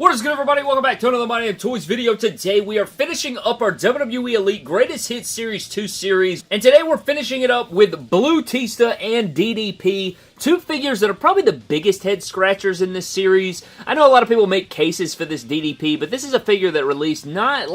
What is good, everybody? Welcome back to another My Name Toys video. Today we are finishing up our WWE Elite Greatest Hits Series 2 series, and today we're finishing it up with Bluetista and DDP, two figures that are probably the biggest head scratchers in this series. I know a lot of people make cases for this DDP, but this is a figure that released not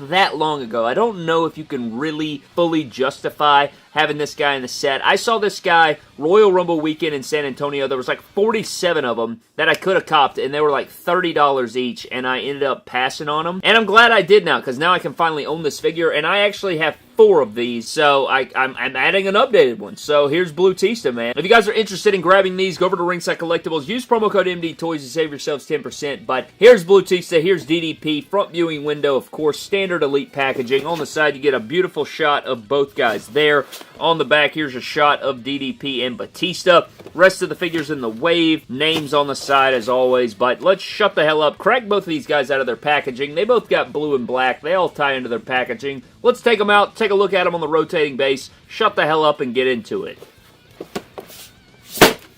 that long ago. I don't know if you can really fully justify having this guy in the set. I saw this guy Royal Rumble weekend in San Antonio. There was like 47 of them that I could have copped, and they were like $30 each, and I ended up passing on them. And I'm glad I did now, because now I can finally own this figure, and I actually have 4 of these, so I'm adding an updated one. So here's Bluetista, man. If you guys are interested in grabbing these, go over to Ringside Collectibles, use promo code MDTOYS to save yourselves 10%. But here's Bluetista, here's DDP, front viewing window, of course, standard Elite packaging. On the side, you get a beautiful shot of both guys there. On the back, here's a shot of DDP and Batista. Rest of the figures in the wave. Names on the side, as always. But let's shut the hell up. Crack both of these guys out of their packaging. They both got blue and black. They all tie into their packaging. Let's take them out, take a look at them on the rotating base, shut the hell up, and get into it.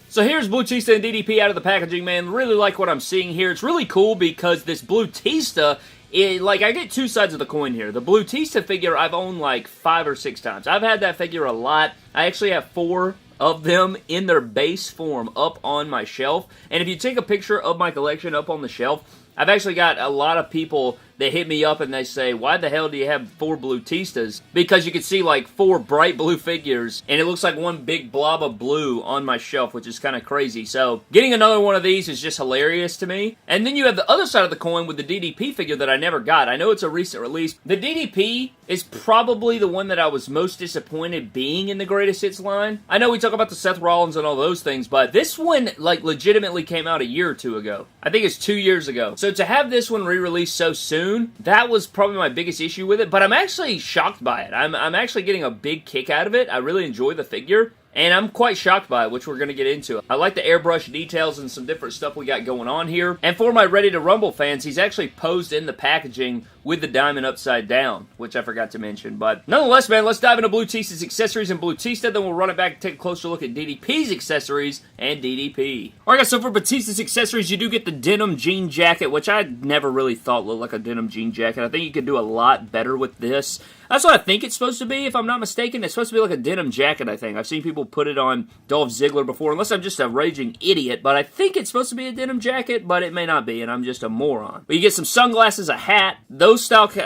So here's Bluetista and DDP out of the packaging, man. Really like what I'm seeing here. It's really cool because this Bluetista, I get two sides of the coin here. The Bluetista figure I've owned like 5 or 6 times. I've had that figure a lot. I actually have 4 of them in their base form up on my shelf. And if you take a picture of my collection up on the shelf, I've actually got a lot of people that hit me up and they say, why the hell do you have 4 Bluetistas? Because you can see like 4 bright blue figures, and it looks like one big blob of blue on my shelf, which is kind of crazy. So getting another one of these is just hilarious to me. And then you have the other side of the coin with the DDP figure that I never got. I know it's a recent release. The DDP is probably the one that I was most disappointed being in the Greatest Hits line. I know we talk about the Seth Rollins and all those things, but this one like legitimately came out a year or 2 ago. I think it's 2 years ago. So to have this one re-released so soon, that was probably my biggest issue with it, but I'm actually shocked by it. I'm actually getting a big kick out of it. I really enjoy the figure, and I'm quite shocked by it, which we're going to get into. I like the airbrush details and some different stuff we got going on here. And for my Ready to Rumble fans, he's actually posed in the packaging with the diamond upside down, which I forgot to mention. But nonetheless, man, let's dive into Blutista's accessories and Bluetista, then we'll run it back and take a closer look at DDP's accessories and DDP. Alright guys, so for Batista's accessories, you do get the denim jean jacket, which I never really thought looked like a denim jean jacket. I think you could do a lot better with this. That's what I think it's supposed to be, if I'm not mistaken. It's supposed to be like a denim jacket, I think. I've seen people put it on Dolph Ziggler before, unless I'm just a raging idiot, but I think it's supposed to be a denim jacket, but it may not be, and I'm just a moron. But you get some sunglasses, a hat, those kind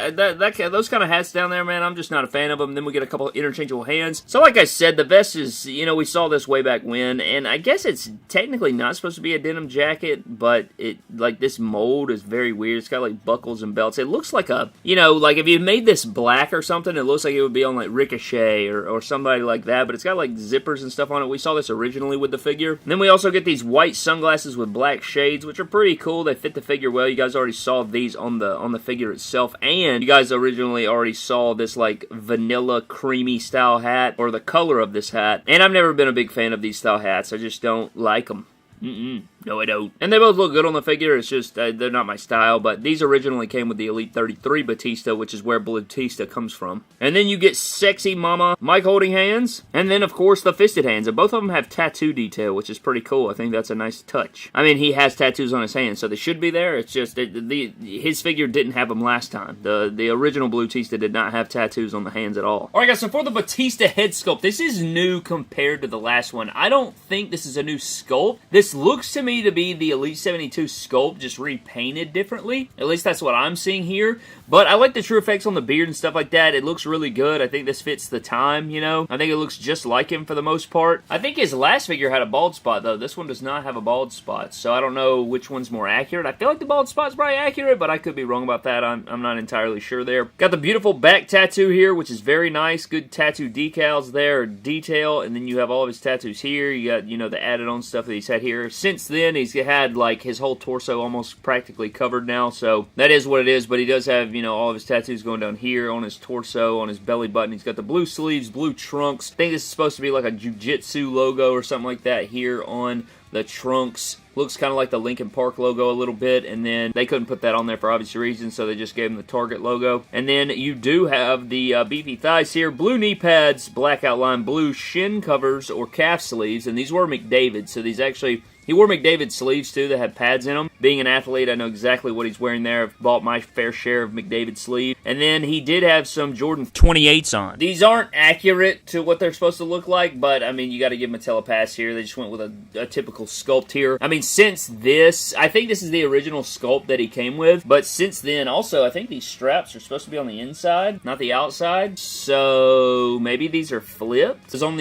of hats down there, man, I'm just not a fan of them. Then we get a couple of interchangeable hands. So like I said, the vest is, you know, we saw this way back when, and I guess it's technically not supposed to be a denim jacket, but it, like, this mold is very weird. It's got, like, buckles and belts. It looks like a, you know, like, if you made this black or something, it looks like it would be on, like, Ricochet or somebody like that, but it's got, like, zippers and stuff on it. We saw this originally with the figure. And then we also get these white sunglasses with black shades, which are pretty cool. They fit the figure well. You guys already saw these on the figure itself, and you guys originally already saw this, like, vanilla creamy style hat, or the color of this hat. And I've never been a big fan of these style hats. I just don't like them. No, I don't. And they both look good on the figure. It's just, they're not my style. But these originally came with the Elite 33 Batista, which is where Bluetista comes from. And then you get Sexy Mama Mike holding hands. And then, of course, the fisted hands. And both of them have tattoo detail, which is pretty cool. I think that's a nice touch. I mean, he has tattoos on his hands, so they should be there. It's just, his figure didn't have them last time. The original Bluetista did not have tattoos on the hands at all. Alright, guys, so for the Batista head sculpt, this is new compared to the last one. I don't think this is a new sculpt. This looks to me to be the Elite 72 sculpt, just repainted differently. At least that's what I'm seeing here. But I like the true effects on the beard and stuff like that. It looks really good. I think this fits the time, you know. I think it looks just like him for the most part. I think his last figure had a bald spot, though. This one does not have a bald spot, so I don't know which one's more accurate. I feel like the bald spot's probably accurate, but I could be wrong about that. I'm not entirely sure there. Got the beautiful back tattoo here, which is very nice. Good tattoo decals there, detail, and then you have all of his tattoos here. You got, you know, the added on stuff that he's had here. Since then, he's had, like, his whole torso almost practically covered now, so that is what it is, but he does have, you know, all of his tattoos going down here on his torso, on his belly button. He's got the blue sleeves, blue trunks. I think this is supposed to be like a jiu-jitsu logo or something like that here on the trunks. Looks kind of like the Linkin Park logo a little bit, and then they couldn't put that on there for obvious reasons, so they just gave him the Target logo. And then you do have the beefy thighs here, blue knee pads, black outline, blue shin covers or calf sleeves, and these were McDavid, so these actually He wore McDavid sleeves, too, that had pads in them. Being an athlete, I know exactly what he's wearing there. I've bought my fair share of McDavid sleeves. And then he did have some Jordan 28s on. These aren't accurate to what they're supposed to look like, but, I mean, you got to give Mattel a pass here. They just went with a typical sculpt here. I mean, since this, I think this is the original sculpt that he came with, but since then, also, I think these straps are supposed to be on the inside, not the outside. So, maybe these are flipped. Because on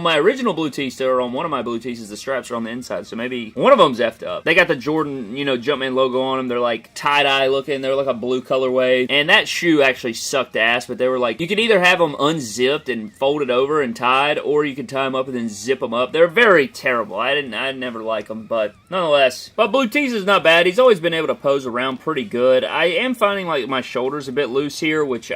my original Bluetista, or on one of my Bluetistas, the straps are on the inside, so maybe one of them's effed up. They got the Jordan, you know, Jumpman logo on them. They're like tie-dye looking. They're like a blue colorway. And that shoe actually sucked ass, but they were like, you could either have them unzipped and folded over and tied, or you could tie them up and then zip them up. They're very terrible. I never like them, but nonetheless. But Blutista's not bad. He's always been able to pose around pretty good. I am finding like my shoulders a bit loose here, which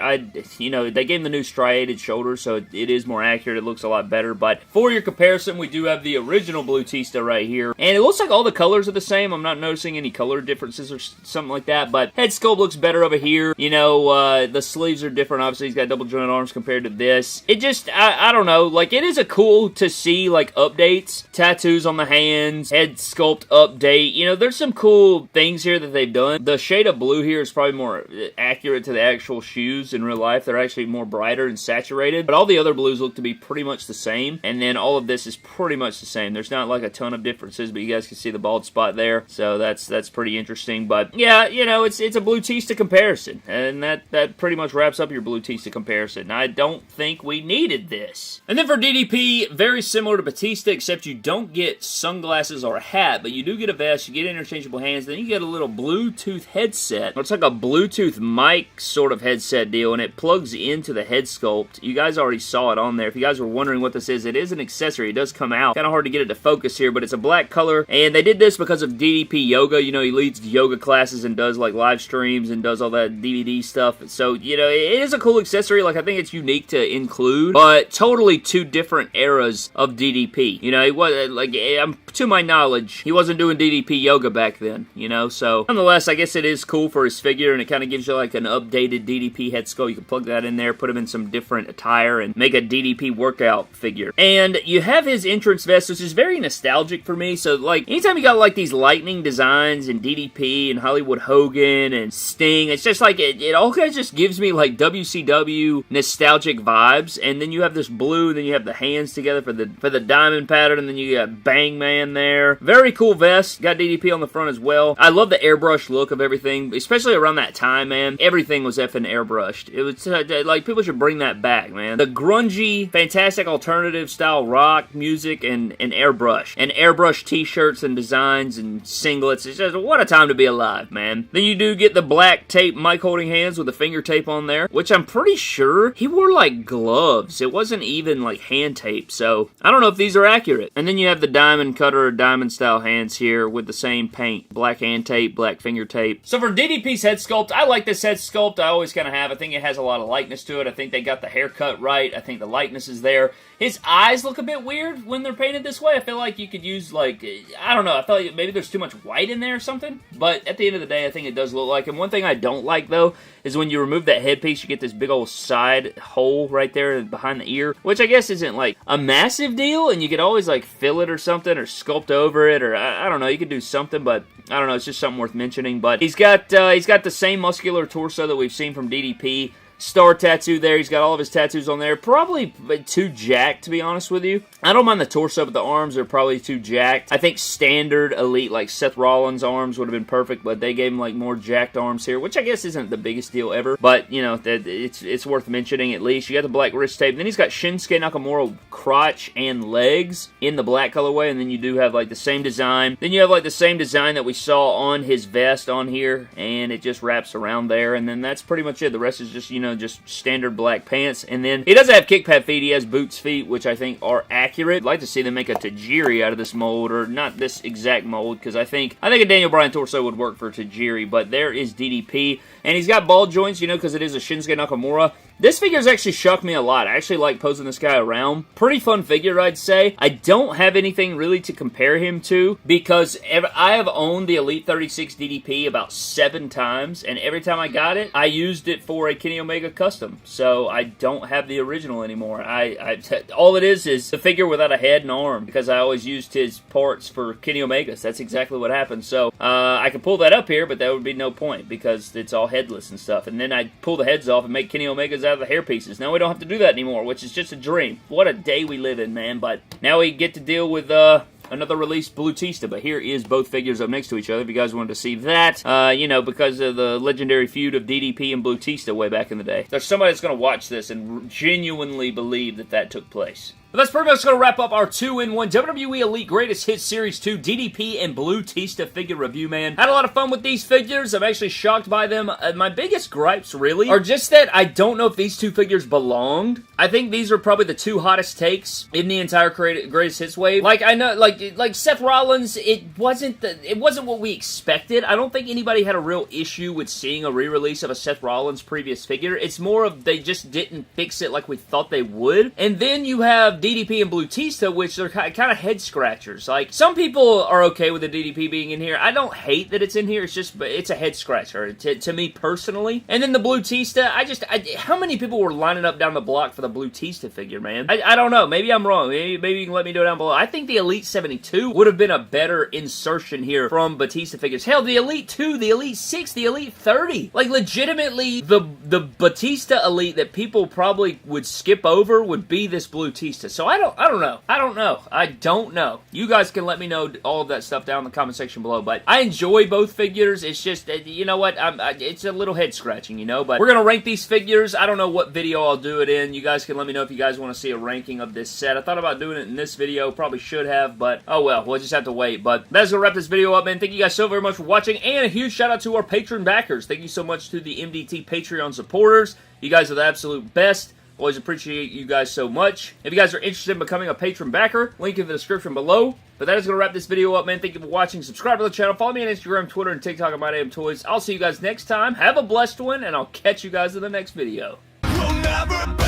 you know, they gave him the new striated shoulders, so it is more accurate. It looks a lot better. But for your comparison, we do have the original Blutista right here, and it looks like all the colors are the same. I'm not noticing any color differences or something like that, but head sculpt looks better over here. You know, the sleeves are different. Obviously, he's got double jointed arms compared to this. It just, I don't know, like, it is a cool to see, like, updates, tattoos on the hands, head sculpt update. You know, there's some cool things here that they've done. The shade of blue here is probably more accurate to the actual shoes in real life. They're actually more brighter and saturated, but all the other blues look to be pretty much the same, and then all of this is pretty much the same. There's not like a ton of differences, but you guys can see the bald spot there, so that's pretty interesting. But yeah, you know, it's a Bluetista comparison, and that pretty much wraps up your Bluetista comparison. I don't think we needed this. And then for DDP, very similar to Batista, except you don't get sunglasses or a hat, but you do get a vest, you get interchangeable hands, then you get a little Bluetooth headset. It's like a Bluetooth mic sort of headset deal, and it plugs into the head sculpt. You guys already saw it on there. If you guys were wondering what this is, it is an accessory. It does come out. Kind of hard to get it to focus here, but it's a black color, and they did this because of DDP Yoga. You know, he leads yoga classes and does like live streams and does all that DVD stuff. So, you know, it is a cool accessory. Like, I think it's unique to include, but totally two different eras of DDP. You know, it was like, to my knowledge, he wasn't doing DDP Yoga back then, you know, so nonetheless, I guess it is cool for his figure, and it kind of gives you like an updated DDP head sculpt. You can plug that in there, put him in some different attire, and make a DDP workout figure. And you have his entrance vest, which is very nostalgic for me, so like, anytime you got like these lightning designs and DDP and Hollywood Hogan and Sting, it's just like, it all kind of just gives me like WCW nostalgic vibes. And then you have this blue, then you have the hands together for the diamond pattern, and then you got Bang Man there. Very cool vest. Got DDP on the front as well. I love the airbrush look of everything, especially around that time, man. Everything was effing airbrushed. It was like, people should bring that back, man. The grungy, fantastic alternative style rock music and airbrush. And airbrush t-shirts and designs and singlets. It's just, what a time to be alive, man. Then you do get the black tape mic holding hands with the finger tape on there, which I'm pretty sure he wore like gloves. It wasn't even like hand tape, so I don't know if these are accurate. And then you have the diamond cutter or diamond style hands here with the same paint. Black hand tape, black finger tape. So for DDP's head sculpt, I like this head sculpt. I always kind of have. I think it has a lot of likeness to it. I think they got the haircut right. I think the likeness is there. His eyes look a bit weird when they're painted this way. I feel like you could use, like, I don't know, I felt like maybe there's too much white in there or something. But at the end of the day, I think it does look like him. One thing I don't like, though, is when you remove that headpiece, you get this big old side hole right there behind the ear, which I guess isn't, like, a massive deal, and you could always, like, fill it or something, or sculpt over it, or I don't know, you could do something, but I don't know, it's just something worth mentioning. But he's got the same muscular torso that we've seen from DDP. Star tattoo there. He's got all of his tattoos on there. Probably too jacked, to be honest with you. I don't mind the torso, but the arms are probably too jacked. I think standard elite, like Seth Rollins' arms would have been perfect, but they gave him like more jacked arms here, which I guess isn't the biggest deal ever. But, you know, it's worth mentioning at least. You got the black wrist tape. Then he's got Shinsuke Nakamura crotch and legs in the black colorway, and then you do have like the same design. Then you have like the same design that we saw on his vest on here, and it just wraps around there, and then that's pretty much it. The rest is just, you know, just standard black pants. And then he doesn't have kick pad feet. He has boots feet, which I think are accurate. I'd like to see them make a Tajiri out of this mold, or not this exact mold, because I think a Daniel Bryan torso would work for Tajiri. But there is DDP, and he's got ball joints, you know, because it is a Shinsuke Nakamura. This figure's actually shocked me a lot. I actually like posing this guy around. Pretty fun figure, I'd say. I don't have anything really to compare him to because I have owned the Elite 36 DDP about 7 times, and every time I got it, I used it for a Kenny Omega custom. So I don't have the original anymore. All it is the figure without a head and arm because I always used his parts for Kenny Omegas. That's exactly what happened. So I could pull that up here, but that would be no point because it's all headless and stuff. And then I'd pull the heads off and make Kenny Omegas out of the hair pieces. Now we don't have to do that anymore, which is just a dream. What a day we live in, man. But now we get to deal with another released Bluetista, but here is both figures up next to each other if you guys wanted to see that, you know, because of the legendary feud of DDP and Bluetista way back in the day. There's somebody that's going to watch this and genuinely believe that that took place. But that's pretty much going to wrap up our 2-in-1 WWE Elite Greatest Hits Series 2 DDP and Bluetista figure review, man. Had a lot of fun with these figures. I'm actually shocked by them. My biggest gripes, really, are just that I don't know if these two figures belonged. I think these are probably the 2 hottest takes in the entire Greatest Hits wave. Like, I know, like Seth Rollins, it wasn't what we expected. I don't think anybody had a real issue with seeing a re-release of a Seth Rollins previous figure. It's more of they just didn't fix it like we thought they would. And then you have DDP and Bluetista, which are kind of head scratchers. Like, some people are okay with the DDP being in here. I don't hate that it's in here. It's a head scratcher to me personally. And then the Bluetista, how many people were lining up down the block for the Bluetista figure, man? I don't know. Maybe I'm wrong. Maybe you can let me know down below. I think the Elite 72 would have been a better insertion here from Batista figures. Hell, the Elite 2, the Elite 6, the Elite 30. Like, legitimately, the Batista Elite that people probably would skip over would be this Bluetista. So I don't know. You guys can let me know all of that stuff down in the comment section below, but I enjoy both figures. It's just, you know what, it's a little head scratching, you know, but we're going to rank these figures. I don't know what video I'll do it in. You guys can let me know if you guys want to see a ranking of this set. I thought about doing it in this video. Probably should have, but oh well, we'll just have to wait. But that's going to wrap this video up, man. Thank you guys so very much for watching, and a huge shout out to our Patreon backers. Thank you so much to the MDT Patreon supporters. You guys are the absolute best. Always appreciate you guys so much. If you guys are interested in becoming a patron backer, link in the description below. But that is going to wrap this video up, man. Thank you for watching. Subscribe to the channel. Follow me on Instagram, Twitter, and TikTok at MyDamnToys. I'll see you guys next time. Have a blessed one, and I'll catch you guys in the next video. We'll never